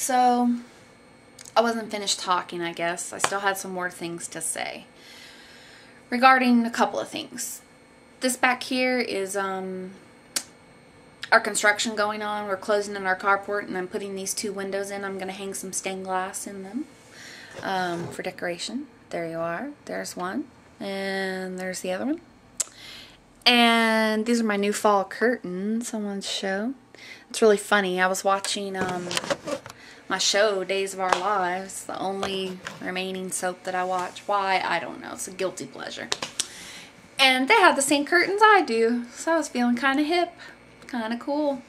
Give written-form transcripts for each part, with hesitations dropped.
So, I wasn't finished talking, I guess. I still had some more things to say regarding a couple of things. This back here is our construction going on. We're closing in our carport, and I'm putting these two windows in. I'm going to hang some stained glass in them for decoration. There you are. There's one, and there's the other one. And these are my new fall curtains I wanted to show. It's really funny. I was watching my show, Days of Our Lives, the only remaining soap that I watch. Why? I don't know. It's a guilty pleasure. And they have the same curtains I do, so I was feeling kind of hip, kind of cool.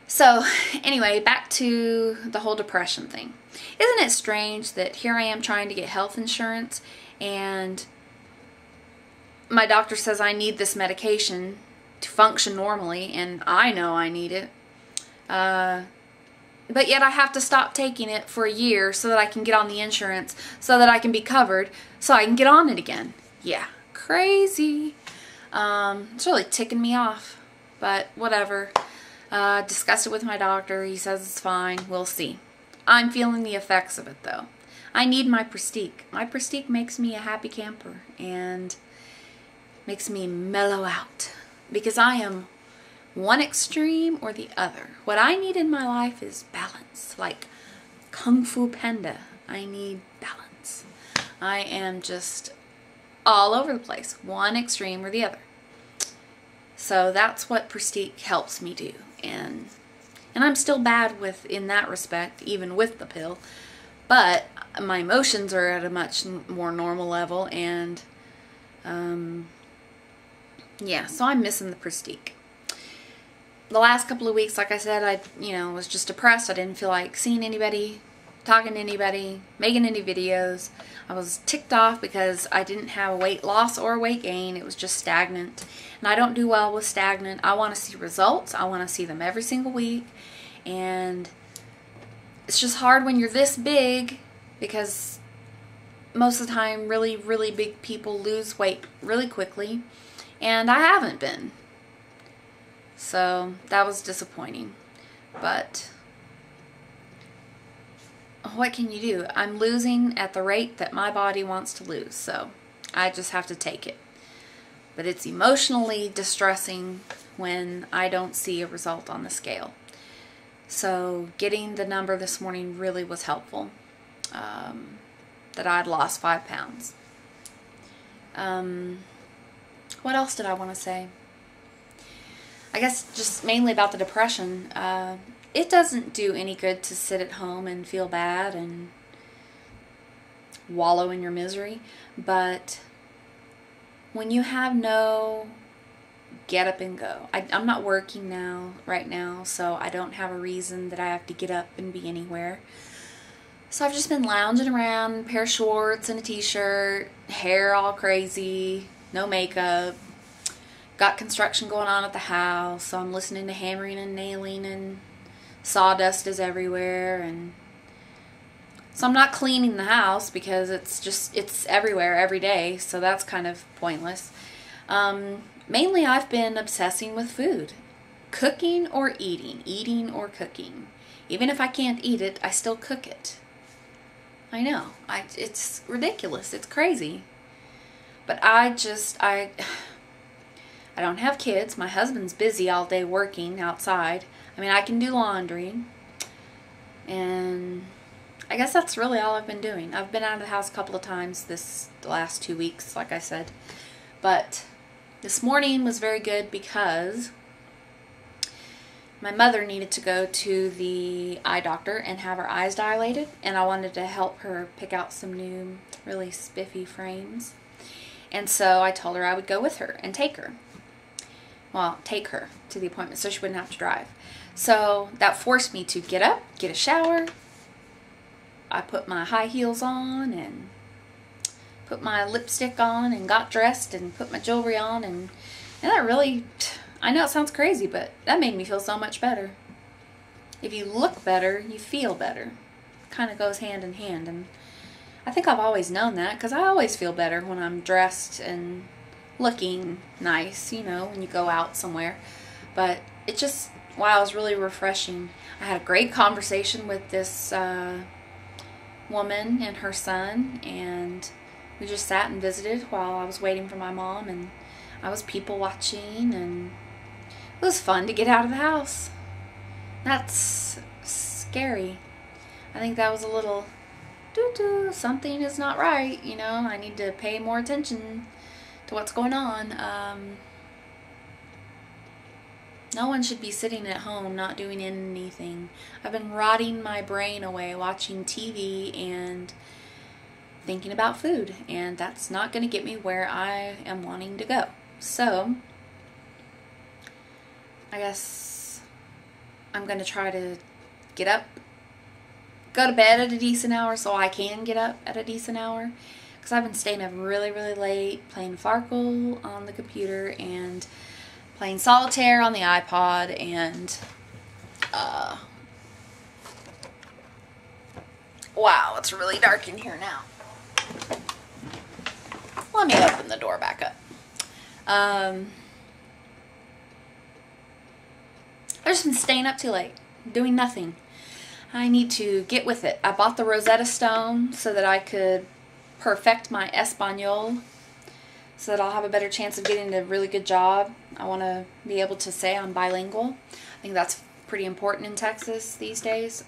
So, anyway, back to the whole depression thing. Isn't it strange that here I am trying to get health insurance, and my doctor says I need this medication to function normally, and I know I need it. But yet I have to stop taking it for a year so that I can get on the insurance, so that I can be covered, so I can get on it again. Yeah, crazy. It's really ticking me off, but whatever. Discussed it with my doctor. He says it's fine. We'll see. I'm feeling the effects of it, though. I need my Pristiq. My Pristiq makes me a happy camper and makes me mellow out, because I am one extreme or the other. What I need in my life is balance, like Kung Fu Panda. I need balance. I am just all over the place, one extreme or the other. So that's what Pristiq helps me do, and I'm still bad in that respect, even with the pill, but my emotions are at a much more normal level, and yeah, so I'm missing the Pristiq. The last couple of weeks, like I said, I was just depressed. I didn't feel like seeing anybody, talking to anybody, making any videos. I was ticked off because I didn't have weight loss or weight gain. It was just stagnant. And I don't do well with stagnant. I want to see results. I want to see them every single week. And it's just hard when you're this big, because most of the time really, really big people lose weight really quickly. And I haven't been. So that was disappointing, but what can you do? I'm losing at the rate that my body wants to lose, so I just have to take it. But it's emotionally distressing when I don't see a result on the scale. So getting the number this morning really was helpful, that I'd lost 5 pounds. What else did I want to say? I guess just mainly about the depression. It doesn't do any good to sit at home and feel bad and wallow in your misery, but when you have no get up and go. I'm not working right now, so I don't have a reason that I have to get up and be anywhere. So I've just been lounging around, a pair of shorts and a t-shirt, hair all crazy, no makeup. Got construction going on at the house, so I'm listening to hammering and nailing, and sawdust is everywhere, and so I'm not cleaning the house because it's everywhere every day, so that's kind of pointless. Mainly I've been obsessing with food. Cooking or eating or cooking. Even if I can't eat it, I still cook it. I know, it's ridiculous, it's crazy. But I don't have kids. My husband's busy all day working outside. I mean, I can do laundry. And I guess that's really all I've been doing. I've been out of the house a couple of times the last 2 weeks, like I said. But this morning was very good because my mother needed to go to the eye doctor and have her eyes dilated. And I wanted to help her pick out some new, really spiffy frames. And so I told her I would go with her and take her. Well, take her to the appointment so she wouldn't have to drive. So that forced me to get up, get a shower. I put my high heels on and put my lipstick on and got dressed and put my jewelry on. And that really, I know it sounds crazy, but that made me feel so much better. If you look better, you feel better. Kind of goes hand in hand. And I think I've always known that, because I always feel better when I'm dressed and looking nice, when you go out somewhere. But it just wow, it was really refreshing. I had a great conversation with this woman and her son, and we just sat and visited while I was waiting for my mom, and I was people watching, and it was fun to get out of the house. That's scary. I think that was a little doo-doo, something is not right, you know, I need to pay more attention to what's going on. No one should be sitting at home not doing anything. I've been rotting my brain away watching TV and thinking about food, and that's not going to get me where I am wanting to go. So, I guess I'm going to try to get up, go to bed at a decent hour so I can get up at a decent hour, because I've been staying up really, really late playing Farkle on the computer and playing solitaire on the iPod, and wow, it's really dark in here now. Let me open the door back up. I've just been staying up too late, doing nothing. I need to get with it. I bought the Rosetta Stone so that I could perfect my Espanol, so that I'll have a better chance of getting a really good job. I want to be able to say I'm bilingual. I think that's pretty important in Texas these days.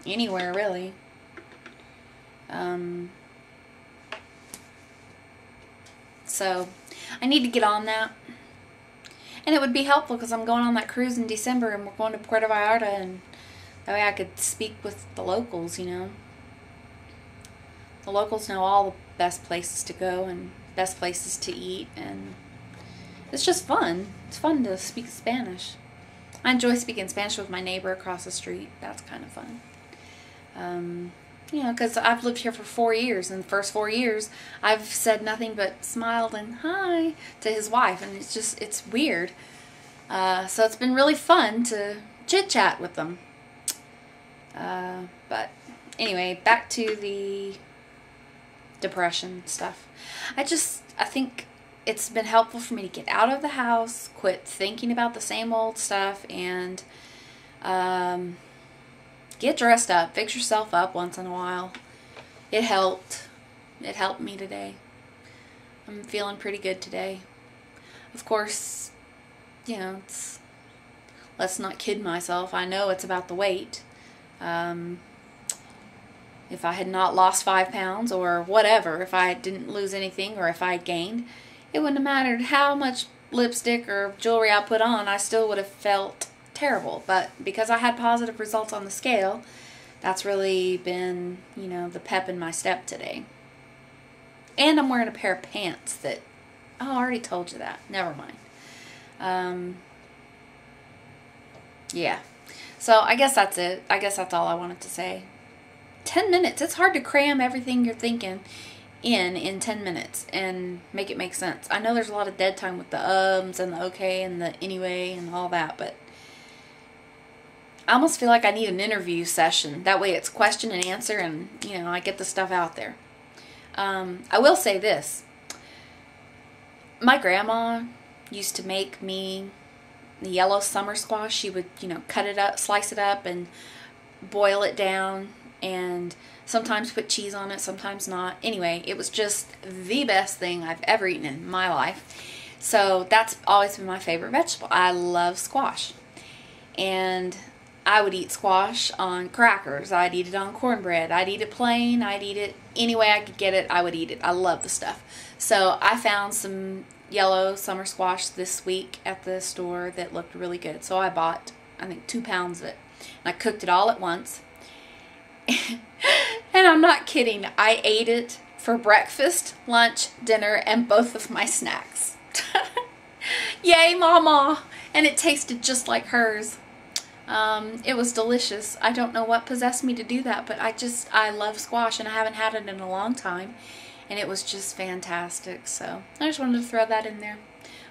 Anywhere, really. So, I need to get on that. And it would be helpful because I'm going on that cruise in December, and we're going to Puerto Vallarta, and that way I could speak with the locals, you know. The locals know all the best places to go and best places to eat, and it's just fun. It's fun to speak Spanish. I enjoy speaking Spanish with my neighbor across the street. That's kind of fun. You know, because I've lived here for 4 years, and the first 4 years I've said nothing but smiled and hi to his wife, and it's weird. So it's been really fun to chit-chat with them. But anyway, back to the depression stuff. I think it's been helpful for me to get out of the house, quit thinking about the same old stuff, and get dressed up, fix yourself up once in a while. It helped. It helped me today. I'm feeling pretty good today. Of course, you know, let's not kid myself. I know it's about the weight. If I had not lost 5 pounds or whatever, if I didn't lose anything or if I had gained, it wouldn't have mattered how much lipstick or jewelry I put on. I still would have felt terrible. But because I had positive results on the scale, that's really been, you know, the pep in my step today. And I'm wearing a pair of pants that, oh, I already told you that. Never mind. Yeah. So I guess that's it. I guess that's all I wanted to say. 10 minutes. It's hard to cram everything you're thinking in 10 minutes and make it make sense. I know there's a lot of dead time with the ums and the okay and the anyway and all that, but I almost feel like I need an interview session. That way it's question and answer, and, you know, I get the stuff out there. I will say this. My grandma used to make me the yellow summer squash. She would, you know, cut it up, slice it up, and boil it down, and sometimes put cheese on it, sometimes not. Anyway, it was just the best thing I've ever eaten in my life. So that's always been my favorite vegetable. I love squash. And I would eat squash on crackers. I'd eat it on cornbread. I'd eat it plain. I'd eat it any way I could get it. I would eat it. I love the stuff. So I found some yellow summer squash this week at the store that looked really good. So I bought, I think, 2 pounds of it. And I cooked it all at once. And I'm not kidding. I ate it for breakfast, lunch, dinner, and both of my snacks. Yay, Mama! And it tasted just like hers. It was delicious. I don't know what possessed me to do that, but I love squash, and I haven't had it in a long time, and it was just fantastic. So I just wanted to throw that in there.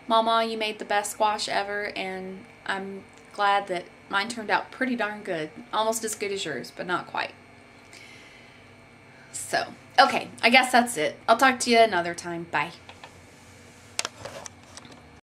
Mama, you made the best squash ever, and I'm glad that mine turned out pretty darn good. Almost as good as yours, but not quite. So, okay, I guess that's it. I'll talk to you another time. Bye.